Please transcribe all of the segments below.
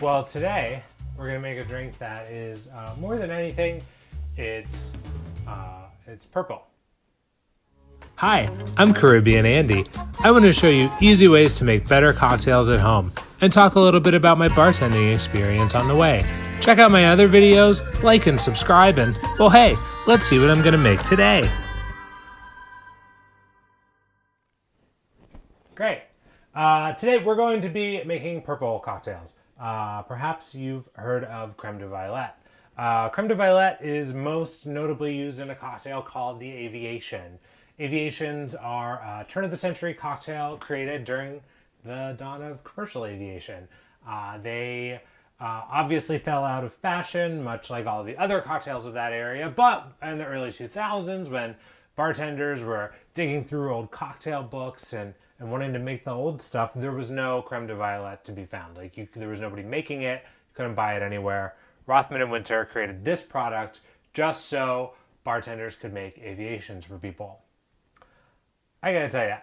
Well, today we're gonna make a drink that is more than anything, it's purple. Hi, I'm Caribbean Andy. I want to show you easy ways to make better cocktails at home and talk a little bit about my bartending experience on the way. Check out my other videos, like and subscribe, and well, hey, let's see what I'm gonna make today. Great. Today we're going to be making purple cocktails. Perhaps you've heard of Creme de Violette. Creme de Violette is most notably used in a cocktail called the Aviation. Aviations are a turn-of-the-century cocktail created during the dawn of commercial aviation. They obviously fell out of fashion, much like all the other cocktails of that area, but in the early 2000s, when bartenders were digging through old cocktail books and wanting to make the old stuff, there was no Creme de Violette to be found. There was nobody making it, you couldn't buy it anywhere. Rothman and Winter created this product just so bartenders could make aviations for people. I gotta tell you,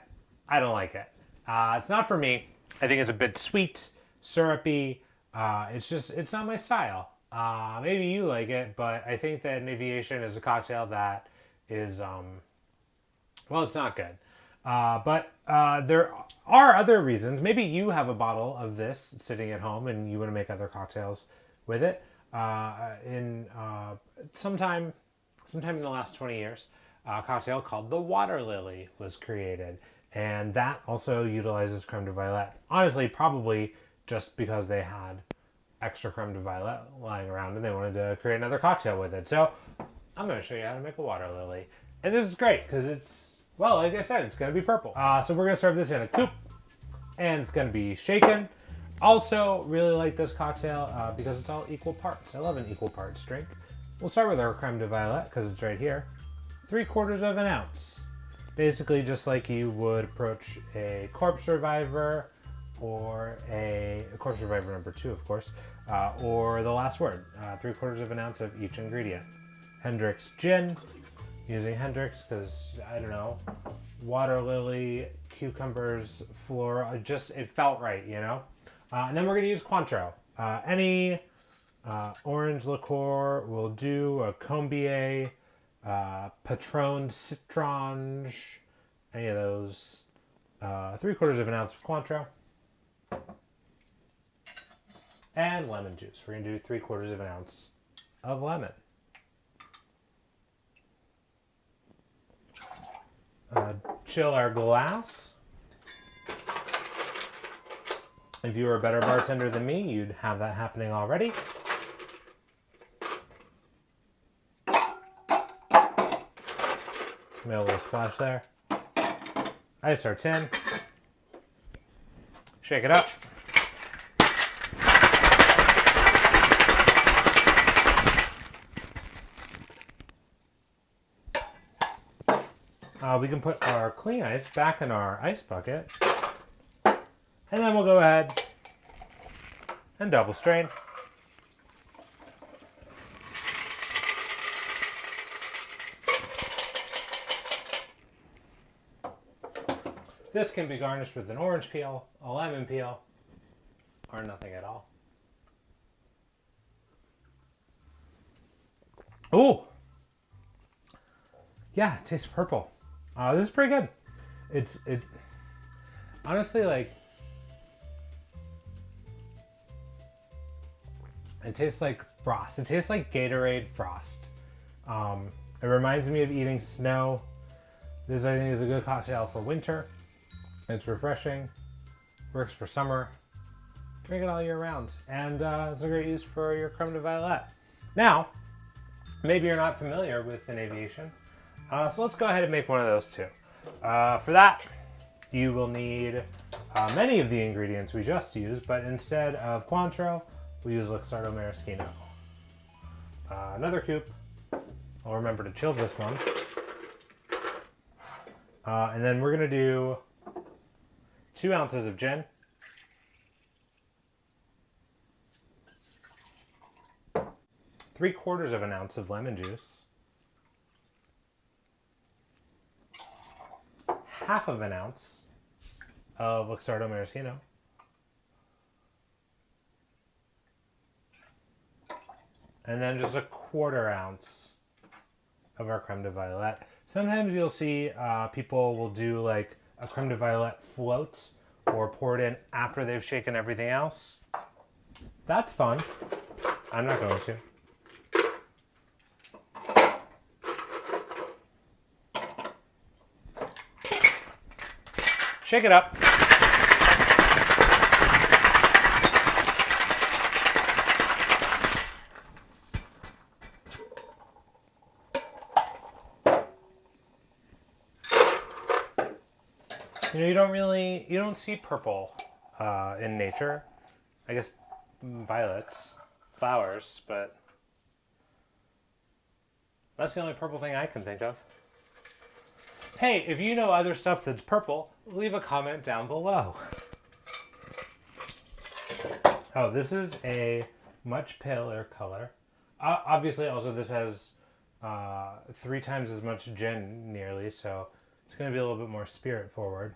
I don't like it. It's not for me. I think it's a bit sweet, syrupy. It's not my style. Maybe you like it, but I think that an aviation is a cocktail that is, well, it's not good. But there are other reasons. Maybe you have a bottle of this sitting at home and you want to make other cocktails with it. Sometime in the last 20 years, a cocktail called the Water Lily was created. And that also utilizes Creme de Violette. Honestly, probably just because they had extra Creme de Violette lying around and they wanted to create another cocktail with it. So I'm going to show you how to make a Water Lily. And this is great because it's, well, like I said, it's going to be purple. So we're going to serve this in a coupe and it's going to be shaken. Also, really like this cocktail because it's all equal parts. I love an equal parts drink. We'll start with our Creme de Violette because it's right here. 3/4 of an ounce. Basically just like you would approach a Corpse Survivor or a Corpse Survivor number 2, of course, or The Last Word. 3/4 of an ounce of each ingredient. Hendrick's gin, using Hendrick's because, I don't know, water lily, cucumbers, floral, it felt right, you know? And then we're gonna use Cointreau. Any orange liqueur will do, a Combier, Patron Citronge, any of those. 3/4 of an ounce of Cointreau. And lemon juice. We're gonna do 3/4 of an ounce of lemon. Chill our glass. If you were a better bartender than me, you'd have that happening already. Made a little splash there. Ice our tin. Shake it up. We can put our clean ice back in our ice bucket. And then we'll go ahead and double strain. This can be garnished with an orange peel, a lemon peel, or nothing at all. Ooh! Yeah, it tastes purple. This is pretty good. It honestly, like, it tastes like frost. It tastes like Gatorade frost. It reminds me of eating snow. This, I think, is a good cocktail for winter. It's refreshing, works for summer. Drink it all year round. And it's a great use for your Creme de Violette. Now, maybe you're not familiar with an aviation. So let's go ahead and make one of those too. For that, you will need many of the ingredients we just used, but instead of Cointreau, we use Luxardo Maraschino. Another coupe. I'll remember to chill this one. And then we're gonna do 2 ounces of gin. 3/4 of an ounce of lemon juice. 1/2 of an ounce of Luxardo Maraschino. And then just a 1/4 ounce of our creme de violette. Sometimes you'll see people will do like a creme de violette float or pour it in after they've shaken everything else. That's fun. I'm not going to. Shake it up. You know, you don't see purple in nature. I guess violets, flowers, but that's the only purple thing I can think of. Hey, if you know other stuff that's purple, leave a comment down below. Oh, this is a much paler color. Obviously, also this has 3 times as much gin nearly, so it's going to be a little bit more spirit forward.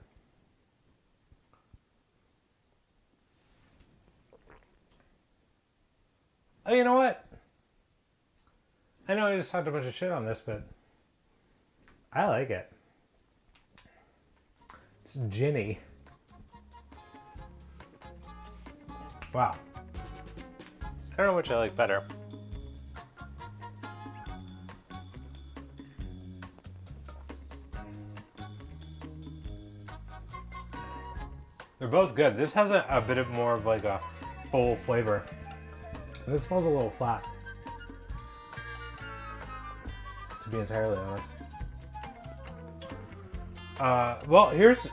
Oh, you know what? I know I just talked a bunch of shit on this, but I like it. It's ginny. Wow. I don't know which I like better. They're both good. This has a bit of more of like a full flavor. And this falls a little flat, to be entirely honest. Well, here's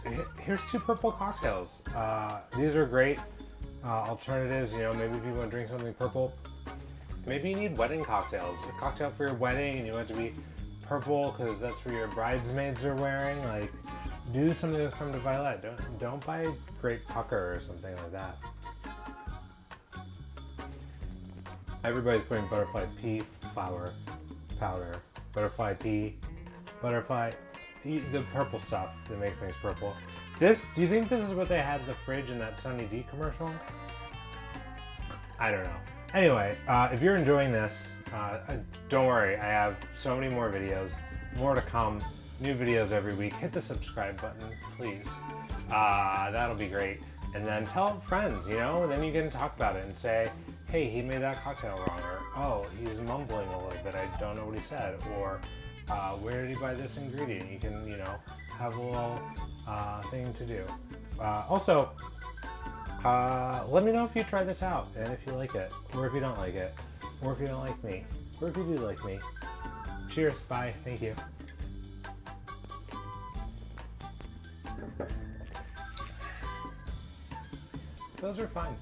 2 purple cocktails. These are great alternatives. You know, maybe if you want to drink something purple, maybe you need wedding cocktails. A cocktail for your wedding, and you want it to be purple because that's what your bridesmaids are wearing. Like, do something with creme de violette. Don't buy grape pucker or something like that. Everybody's putting butterfly pea flower powder, butterfly pea, butterfly, the purple stuff that makes things purple. Do you think this is what they had in the fridge in that Sunny D commercial? I don't know. Anyway, if you're enjoying this, don't worry. I have so many more videos, more to come, new videos every week. Hit the subscribe button, please. That'll be great. And then tell friends, you know, and then you can talk about it and say, hey, he made that cocktail wrong, or oh, he's mumbling a little bit, I don't know what he said, or where did he buy this ingredient? You can, you know, have a little thing to do. Also, let me know if you try this out, and if you like it, or if you don't like it, or if you don't like me, or if you do like me. Cheers, bye, thank you. Those are fine.